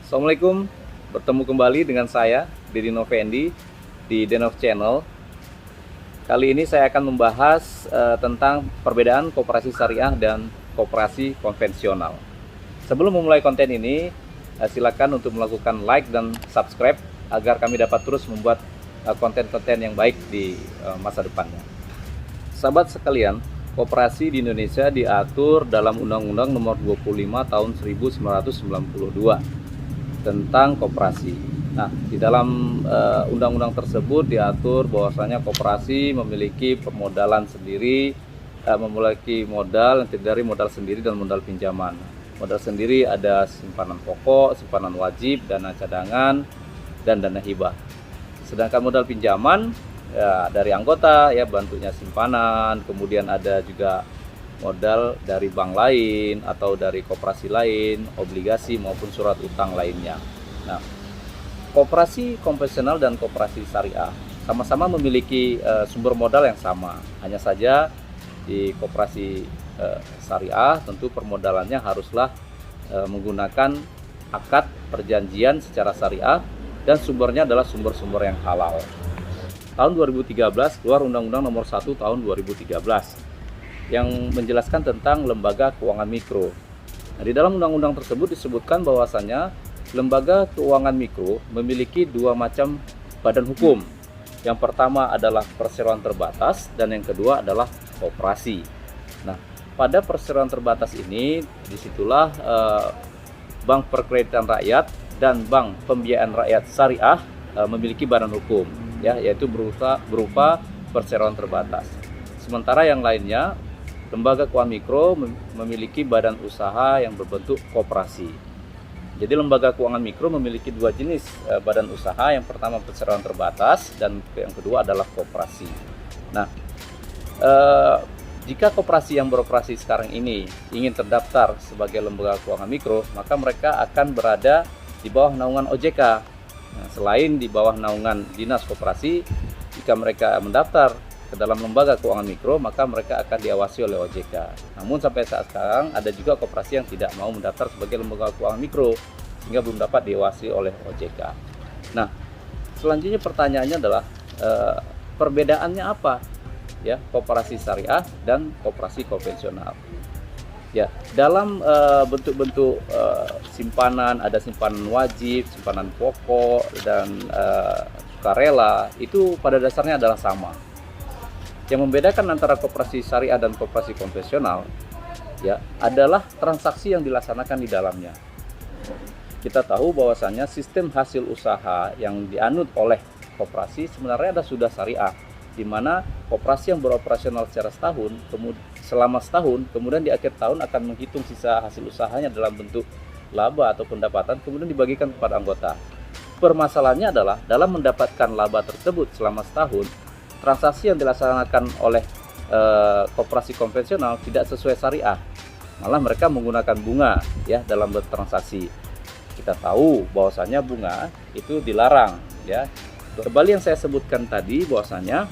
Assalamualaikum, bertemu kembali dengan saya, Didi Novendi, di Denov Channel. Kali ini saya akan membahas tentang perbedaan koperasi syariah dan koperasi konvensional. Sebelum memulai konten ini, silakan untuk melakukan like dan subscribe agar kami dapat terus membuat konten-konten yang baik di masa depannya. Sahabat sekalian, koperasi di Indonesia diatur dalam Undang-Undang Nomor 25 Tahun 1992 tentang koperasi. Nah, di dalam undang-undang tersebut diatur bahwasanya koperasi memiliki permodalan sendiri, memiliki modal yang terdiri dari modal sendiri dan modal pinjaman. Modal sendiri ada simpanan pokok, simpanan wajib, dana cadangan, dan dana hibah. Sedangkan modal pinjaman ya, dari anggota ya bentuknya simpanan, kemudian ada juga modal dari bank lain atau dari koperasi lain, obligasi maupun surat utang lainnya. Nah, koperasi konvensional dan koperasi syariah sama-sama memiliki sumber modal yang sama. Hanya saja di koperasi syariah tentu permodalannya haruslah menggunakan akad perjanjian secara syariah dan sumbernya adalah sumber-sumber yang halal. Tahun 2013 keluar Undang-Undang Nomor 1 Tahun 2013 yang menjelaskan tentang lembaga keuangan mikro. Nah, di dalam undang-undang tersebut disebutkan bahwasannya lembaga keuangan mikro memiliki dua macam badan hukum. Yang pertama adalah perseroan terbatas dan yang kedua adalah koperasi. Nah, pada perseroan terbatas ini disitulah Bank Perkreditan Rakyat dan Bank Pembiayaan Rakyat Syariah memiliki badan hukum, ya, yaitu berupa perseroan terbatas. Sementara yang lainnya, lembaga keuangan mikro memiliki badan usaha yang berbentuk koperasi. Jadi lembaga keuangan mikro memiliki dua jenis badan usaha. Yang pertama perseroan terbatas dan yang kedua adalah koperasi. Nah, jika koperasi yang beroperasi sekarang ini ingin terdaftar sebagai lembaga keuangan mikro, maka mereka akan berada di bawah naungan OJK. Nah, selain di bawah naungan Dinas Koperasi, jika mereka mendaftar ke dalam lembaga keuangan mikro, maka mereka akan diawasi oleh OJK. Namun sampai saat sekarang ada juga koperasi yang tidak mau mendaftar sebagai lembaga keuangan mikro sehingga belum dapat diawasi oleh OJK. Nah, selanjutnya pertanyaannya adalah perbedaannya apa? Ya, koperasi syariah dan koperasi konvensional. Ya, dalam bentuk-bentuk simpanan ada simpanan wajib, simpanan pokok dan sukarela itu pada dasarnya adalah sama. Yang membedakan antara koperasi syariah dan koperasi konvensional ya adalah transaksi yang dilaksanakan di dalamnya. Kita tahu bahwasanya sistem hasil usaha yang dianut oleh koperasi sebenarnya sudah syariah, di mana koperasi yang beroperasional secara selama setahun, kemudian di akhir tahun akan menghitung sisa hasil usahanya dalam bentuk laba atau pendapatan, kemudian dibagikan kepada anggota. Permasalahannya adalah dalam mendapatkan laba tersebut selama setahun, transaksi yang dilaksanakan oleh koperasi konvensional tidak sesuai syariah, malah mereka menggunakan bunga ya dalam bertransaksi. Kita tahu bahwasanya bunga itu dilarang ya. Kembali yang saya sebutkan tadi bahwasanya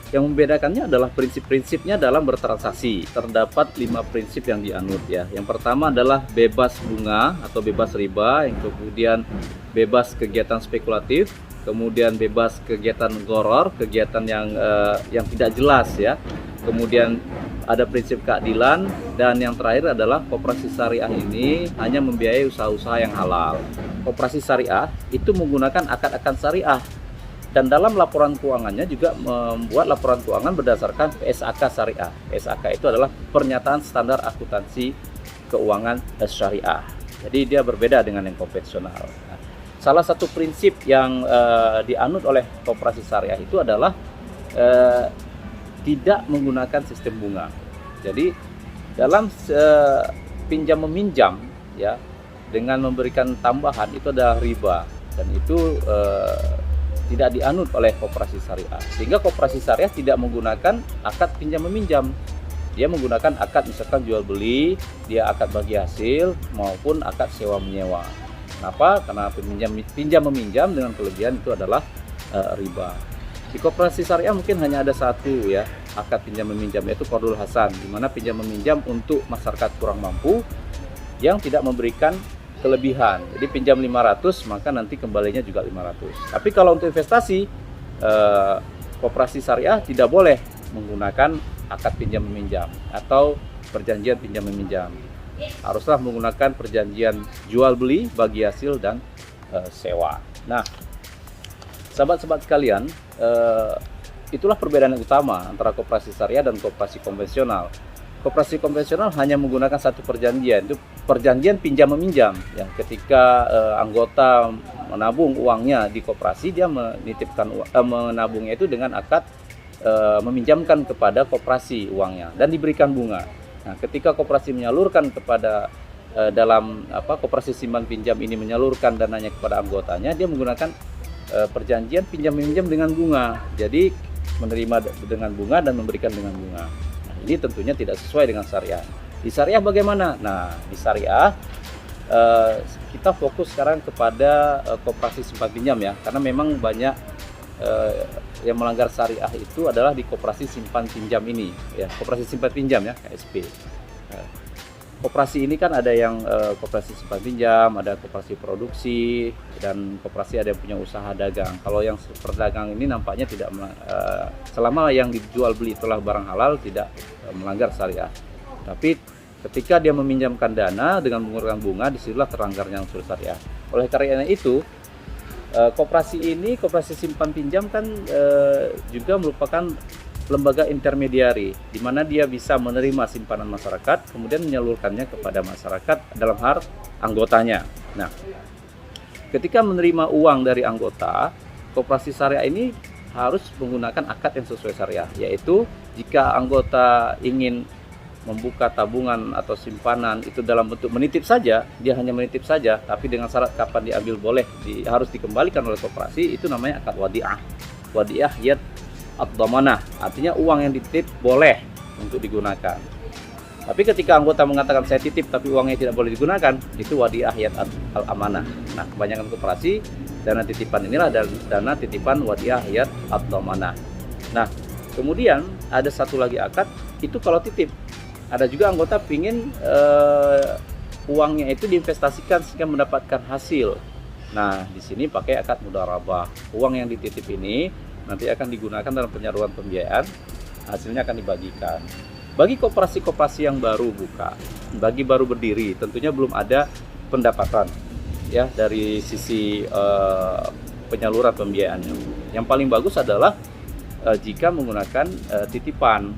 yang membedakannya adalah prinsip-prinsipnya dalam bertransaksi. Terdapat 5 prinsip yang dianut ya. Yang pertama adalah bebas bunga atau bebas riba, yang kemudian bebas kegiatan spekulatif, kemudian bebas kegiatan goror, kegiatan yang tidak jelas ya. Kemudian ada prinsip keadilan, dan yang terakhir adalah koperasi syariah ini hanya membiayai usaha-usaha yang halal. Koperasi syariah itu menggunakan akad-akad syariah, dan dalam laporan keuangannya juga membuat laporan keuangan berdasarkan PSAK syariah. PSAK itu adalah pernyataan standar akuntansi keuangan syariah. Jadi dia berbeda dengan yang konvensional. Nah, salah satu prinsip yang dianut oleh koperasi syariah itu adalah tidak menggunakan sistem bunga. Jadi dalam pinjam meminjam ya dengan memberikan tambahan itu adalah riba, dan itu tidak dianut oleh koperasi syariah. Sehingga koperasi syariah tidak menggunakan akad pinjam meminjam. Dia menggunakan akad misalkan jual beli, dia akad bagi hasil maupun akad sewa menyewa. Kenapa? Karena pinjam meminjam dengan kelebihan itu adalah riba. Di koperasi syariah mungkin hanya ada satu ya akad pinjam meminjam, yaitu qardul hasan, di mana pinjam meminjam untuk masyarakat kurang mampu yang tidak memberikan kelebihan. Jadi pinjam 500 maka nanti kembalinya juga 500. Tapi kalau untuk investasi, koperasi syariah tidak boleh menggunakan akad pinjam meminjam atau perjanjian pinjam meminjam. Haruslah menggunakan perjanjian jual beli, bagi hasil, dan sewa. Nah, sahabat-sahabat sekalian, itulah perbedaan yang utama antara koperasi syariah dan koperasi konvensional. Koperasi konvensional hanya menggunakan satu perjanjian, itu perjanjian pinjam meminjam. Yang ketika anggota menabung uangnya di koperasi, dia menitipkan menabungnya itu dengan akad meminjamkan kepada koperasi uangnya dan diberikan bunga. Nah, ketika koperasi menyalurkan kepada koperasi simpan pinjam ini menyalurkan dananya kepada anggotanya, dia menggunakan perjanjian pinjam meminjam dengan bunga. Jadi menerima dengan bunga dan memberikan dengan bunga. Nah, ini tentunya tidak sesuai dengan syariah. Di syariah bagaimana? Nah, di syariah kita fokus sekarang kepada koperasi simpan pinjam ya, karena memang banyak yang melanggar syariah itu adalah di koperasi simpan pinjam ini ya, koperasi simpan pinjam ya, KSP. Koperasi ini kan ada yang koperasi simpan pinjam, ada koperasi produksi, dan koperasi ada yang punya usaha dagang. Kalau yang perdagang ini nampaknya tidak selama yang dijual beli itulah barang halal, tidak melanggar syariah. Tapi ketika dia meminjamkan dana dengan menggunakan bunga, disitulah terlanggarnya unsur syariah. Oleh karena itu, koperasi simpan pinjam kan juga merupakan lembaga intermediari, di mana dia bisa menerima simpanan masyarakat, kemudian menyalurkannya kepada masyarakat dalam hal anggotanya. Nah, ketika menerima uang dari anggota, koperasi syariah ini harus menggunakan akad yang sesuai syariah, yaitu jika anggota ingin membuka tabungan atau simpanan itu dalam bentuk menitip saja, dia hanya menitip saja, tapi dengan syarat kapan diambil harus dikembalikan oleh koperasi, itu namanya akad wadiah. Wadiah yad ad-dhamanah, artinya uang yang dititip boleh untuk digunakan. Tapi ketika anggota mengatakan saya titip tapi uangnya tidak boleh digunakan, itu wadiah yad al-amanah. Nah, kebanyakan koperasi dana titipan inilah dana titipan wadiah yad ad-dhamanah. Nah, kemudian ada satu lagi akad, itu kalau titip. Ada juga anggota pingin uangnya itu diinvestasikan sehingga mendapatkan hasil. Nah, di sini pakai akad mudharabah. Uang yang dititip ini nanti akan digunakan dalam penyaluran pembiayaan, hasilnya akan dibagikan. Bagi koperasi-koperasi yang baru baru berdiri, tentunya belum ada pendapatan ya dari sisi penyaluran pembiayaannya. Yang paling bagus adalah jika menggunakan titipan.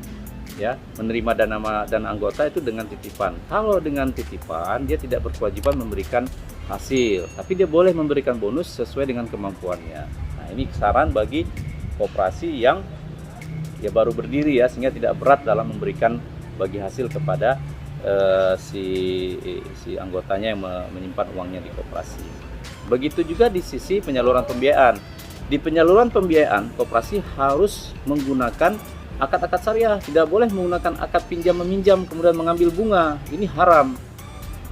Ya, menerima dana anggota itu dengan titipan. Kalau dengan titipan, dia tidak berkewajiban memberikan hasil, tapi dia boleh memberikan bonus sesuai dengan kemampuannya. Nah, ini saran bagi koperasi yang ya baru berdiri ya, sehingga tidak berat dalam memberikan bagi hasil kepada si anggotanya yang menyimpan uangnya di koperasi. Begitu juga di sisi penyaluran pembiayaan. Di penyaluran pembiayaan, koperasi harus menggunakan akad-akad syariah, tidak boleh menggunakan akad pinjam meminjam kemudian mengambil bunga. Ini haram.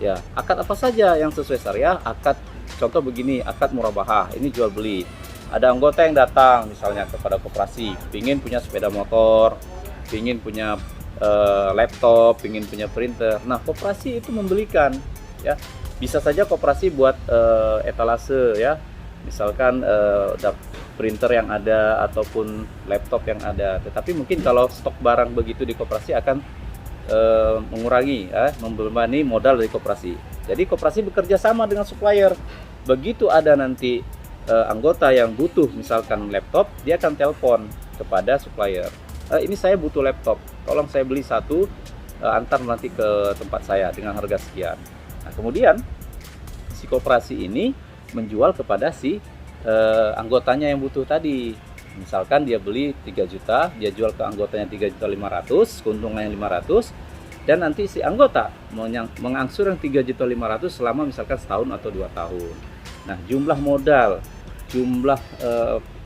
Ya, akad apa saja yang sesuai syariah? Akad, contoh begini, akad murabahah, ini jual beli. Ada anggota yang datang misalnya kepada koperasi, pingin punya sepeda motor, pingin punya laptop, pingin punya printer. Nah, koperasi itu membelikan. Ya, bisa saja koperasi buat etalase ya. Misalkan printer yang ada ataupun laptop yang ada, tetapi mungkin kalau stok barang begitu di koperasi akan mengurangi membebani modal dari koperasi. Jadi koperasi bekerja sama dengan supplier. Begitu ada nanti anggota yang butuh misalkan laptop, dia akan telepon kepada supplier, ini saya butuh laptop, tolong saya beli satu, antar nanti ke tempat saya dengan harga sekian. Nah, kemudian si koperasi ini menjual kepada si anggotanya yang butuh tadi. Misalkan dia beli 3 juta, dia jual ke anggotanya 3.500.000, keuntungannya 500, dan nanti si anggota mengangsur yang 3.500.000 selama misalkan setahun atau 2 tahun. Nah, jumlah modal, jumlah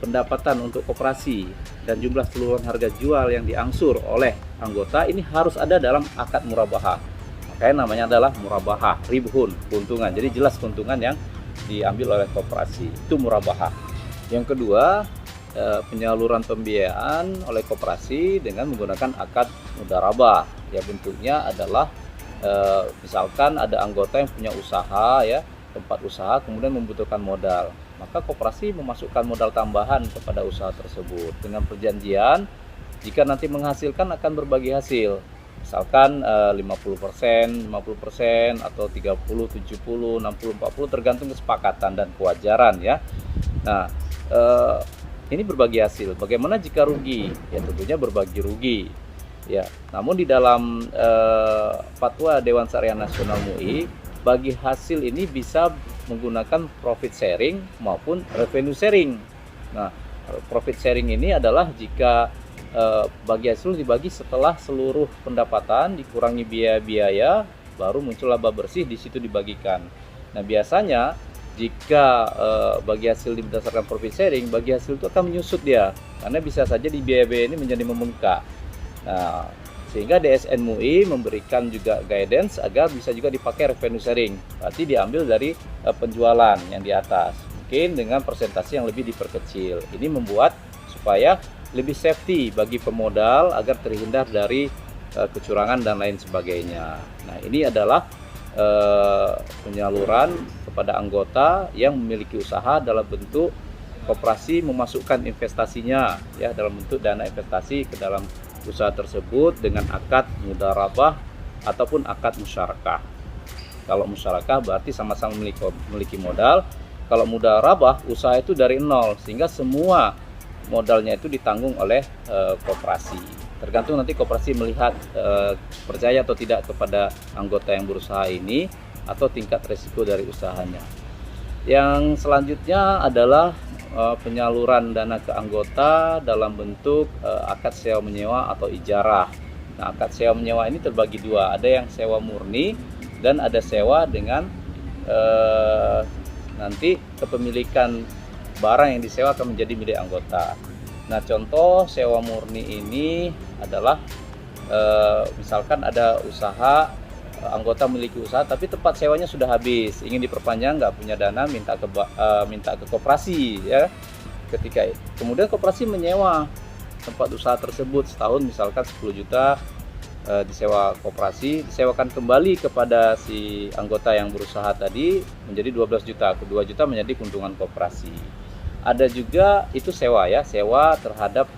pendapatan untuk koperasi, dan jumlah keseluruhan harga jual yang diangsur oleh anggota ini harus ada dalam akad murabahah. Makanya namanya adalah murabahah, ribhun, keuntungan. Jadi jelas keuntungan yang diambil oleh koperasi, itu murabahah. Yang kedua, penyaluran pembiayaan oleh koperasi dengan menggunakan akad mudharabah. Ya, bentuknya adalah Misalkan ada anggota yang punya usaha ya, tempat usaha, kemudian membutuhkan modal, maka koperasi memasukkan modal tambahan kepada usaha tersebut dengan perjanjian jika nanti menghasilkan akan berbagi hasil. Misalkan 50%, 50% atau 30, 70, 60, 40 tergantung kesepakatan dan kewajaran ya. Nah, ini berbagi hasil. Bagaimana jika rugi? Ya tentunya berbagi rugi. Ya, namun di dalam fatwa Dewan Syariah Nasional MUI, bagi hasil ini bisa menggunakan profit sharing maupun revenue sharing. Nah, profit sharing ini adalah jika bagi hasil dibagi setelah seluruh pendapatan dikurangi biaya-biaya, baru muncul laba bersih, di situ dibagikan. Nah, biasanya jika bagi hasil berdasarkan profit sharing, bagi hasil itu akan menyusut dia, karena bisa saja di biaya-biaya ini menjadi membengkak. Nah, sehingga DSN MUI memberikan juga guidance agar bisa juga dipakai revenue sharing. Berarti diambil dari penjualan yang di atas, mungkin dengan persentase yang lebih diperkecil. Ini membuat supaya lebih safety bagi pemodal agar terhindar dari kecurangan dan lain sebagainya. Nah, ini adalah penyaluran kepada anggota yang memiliki usaha dalam bentuk koperasi memasukkan investasinya ya, dalam bentuk dana investasi ke dalam usaha tersebut dengan akad mudharabah ataupun akad musyarakah. Kalau musyarakah berarti sama-sama memiliki modal. Kalau mudharabah, usaha itu dari nol sehingga semua modalnya itu ditanggung oleh koperasi. Tergantung nanti koperasi melihat percaya atau tidak kepada anggota yang berusaha ini atau tingkat resiko dari usahanya. Yang selanjutnya adalah penyaluran dana ke anggota dalam bentuk akad sewa menyewa atau ijarah. Nah, akad sewa menyewa ini terbagi dua, ada yang sewa murni dan ada sewa dengan nanti kepemilikan barang yang disewa akan menjadi milik anggota. Nah, contoh sewa murni ini adalah misalkan ada usaha, anggota memiliki usaha tapi tempat sewanya sudah habis, ingin diperpanjang, nggak punya dana, minta ke koperasi ya. Ketika kemudian koperasi menyewa tempat usaha tersebut setahun, misalkan 10 juta disewa koperasi, disewakan kembali kepada si anggota yang berusaha tadi menjadi 12 juta, ke 2 juta menjadi keuntungan koperasi. Ada juga itu sewa ya, sewa terhadap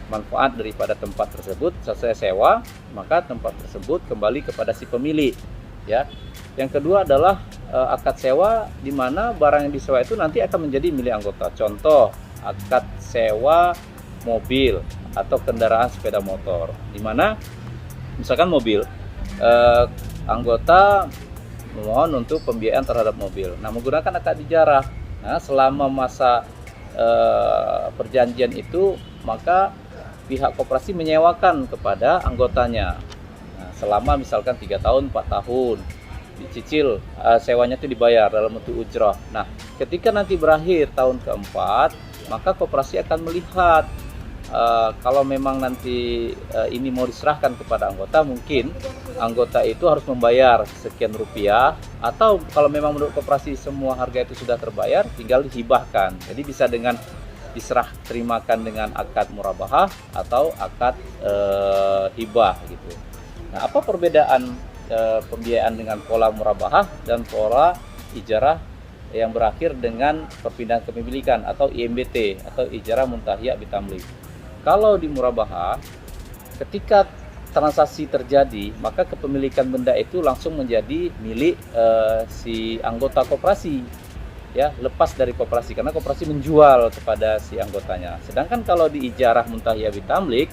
manfaat daripada tempat tersebut. Selesai sewa, maka tempat tersebut kembali kepada si pemilik ya. Yang kedua adalah akad sewa, di mana barang yang disewa itu nanti akan menjadi milik anggota. Contoh akad sewa mobil atau kendaraan sepeda motor, di mana misalkan mobil, anggota memohon untuk pembiayaan terhadap mobil. Nah, menggunakan akad ijarah. Nah, selama masa perjanjian itu, maka pihak koperasi menyewakan kepada anggotanya. Nah, selama misalkan 3 tahun, 4 tahun, dicicil, sewanya itu dibayar dalam bentuk ujrah. Nah, ketika nanti berakhir tahun keempat, maka koperasi akan melihat kalau memang nanti ini mau diserahkan kepada anggota, mungkin anggota itu harus membayar sekian rupiah, atau kalau memang menurut koperasi semua harga itu sudah terbayar, tinggal dihibahkan. Jadi bisa dengan diserah terimakan dengan akad murabahah atau akad hibah gitu. Nah, apa perbedaan pembiayaan dengan pola murabahah dan pola ijarah yang berakhir dengan perpindahan kepemilikan atau IMBT atau ijarah muntahiyah bitamlik? Kalau di murabahah, ketika transaksi terjadi, maka kepemilikan benda itu langsung menjadi milik si anggota koperasi ya, lepas dari koperasi, karena koperasi menjual kepada si anggotanya. Sedangkan kalau di ijarah muntahiyah bitamlik,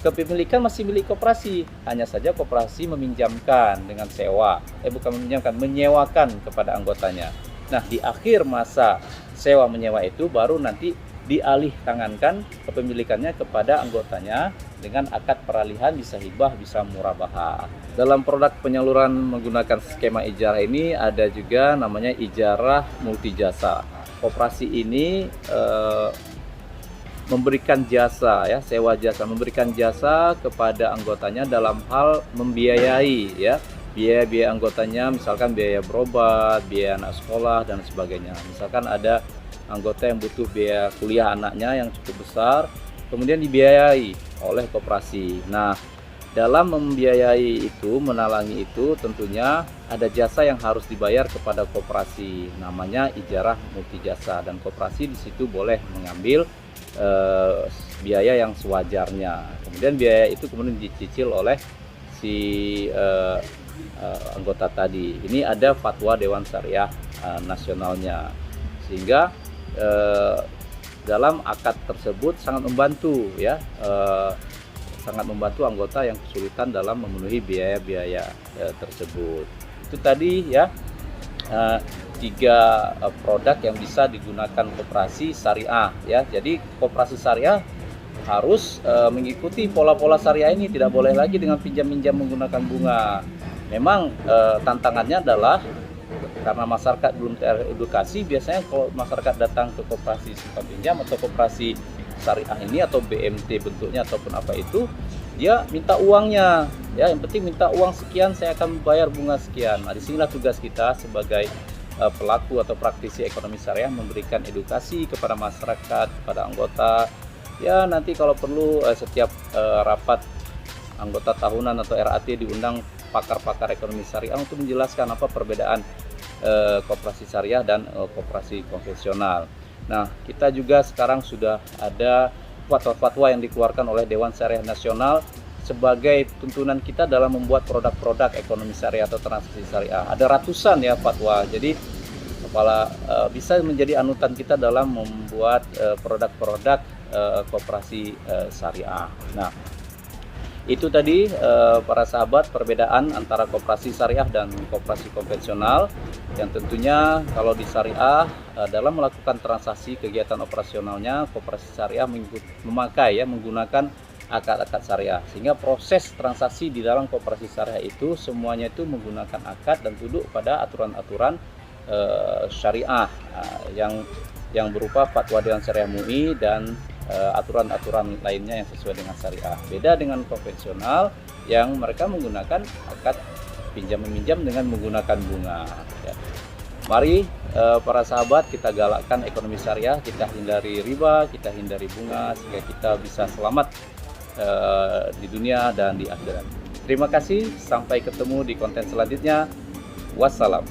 kepemilikan masih milik koperasi, hanya saja koperasi meminjamkan dengan sewa, bukan meminjamkan, menyewakan kepada anggotanya. Nah, di akhir masa sewa menyewa itu baru nanti dialih tangankan kepemilikannya kepada anggotanya dengan akad peralihan, bisa hibah, bisa murabahah. Dalam produk penyaluran menggunakan skema ijarah ini ada juga namanya ijarah multijasa. Koperasi ini memberikan jasa ya, sewa jasa, memberikan jasa kepada anggotanya dalam hal membiayai ya, biaya-biaya anggotanya, misalkan biaya berobat, biaya anak sekolah dan sebagainya. Misalkan ada anggota yang butuh biaya kuliah anaknya yang cukup besar, kemudian dibiayai oleh koperasi. Nah, dalam membiayai itu, menalangi itu, tentunya ada jasa yang harus dibayar kepada koperasi, namanya ijarah multijasa, dan koperasi di situ boleh mengambil biaya yang sewajarnya. Kemudian biaya itu kemudian dicicil oleh si anggota tadi. Ini ada fatwa Dewan Syariah Nasionalnya, sehingga dalam akad tersebut sangat membantu ya. Sangat membantu anggota yang kesulitan dalam memenuhi biaya-biaya tersebut. Itu tadi ya 3 produk yang bisa digunakan koperasi syariah ya. Jadi koperasi syariah harus mengikuti pola-pola syariah ini, tidak boleh lagi dengan pinjam-minjam menggunakan bunga. Memang tantangannya adalah karena masyarakat belum teredukasi. Biasanya kalau masyarakat datang ke koperasi simpan pinjam atau koperasi syariah ini atau BMT bentuknya ataupun apa itu, dia minta uangnya ya, yang penting minta uang sekian, saya akan bayar bunga sekian. Nah, disinilah tugas kita sebagai pelaku atau praktisi ekonomi syariah, memberikan edukasi kepada masyarakat, kepada anggota ya. Nanti kalau perlu setiap rapat anggota tahunan atau RAT diundang pakar-pakar ekonomi syariah untuk menjelaskan apa perbedaan koperasi syariah dan koperasi konvensional. Nah, kita juga sekarang sudah ada fatwa-fatwa yang dikeluarkan oleh Dewan Syariah Nasional sebagai tuntunan kita dalam membuat produk-produk ekonomi syariah atau transaksi syariah. Ada ratusan ya fatwa. Jadi bisa menjadi anutan kita dalam membuat produk-produk koperasi syariah. Nah, itu tadi para sahabat, perbedaan antara koperasi syariah dan koperasi konvensional, yang tentunya kalau di syariah dalam melakukan transaksi kegiatan operasionalnya, koperasi syariah menggunakan akad-akad syariah, sehingga proses transaksi di dalam koperasi syariah itu semuanya itu menggunakan akad dan tunduk pada aturan-aturan syariah yang berupa fatwa Dewan Syariah MUI dan aturan-aturan lainnya yang sesuai dengan syariah. Beda dengan konvensional yang mereka menggunakan akad pinjam-meminjam dengan menggunakan bunga ya. Mari para sahabat, kita galakkan ekonomi syariah, kita hindari riba, kita hindari bunga, sehingga kita bisa selamat di dunia dan di akhirat. Terima kasih, sampai ketemu di konten selanjutnya. Wassalam.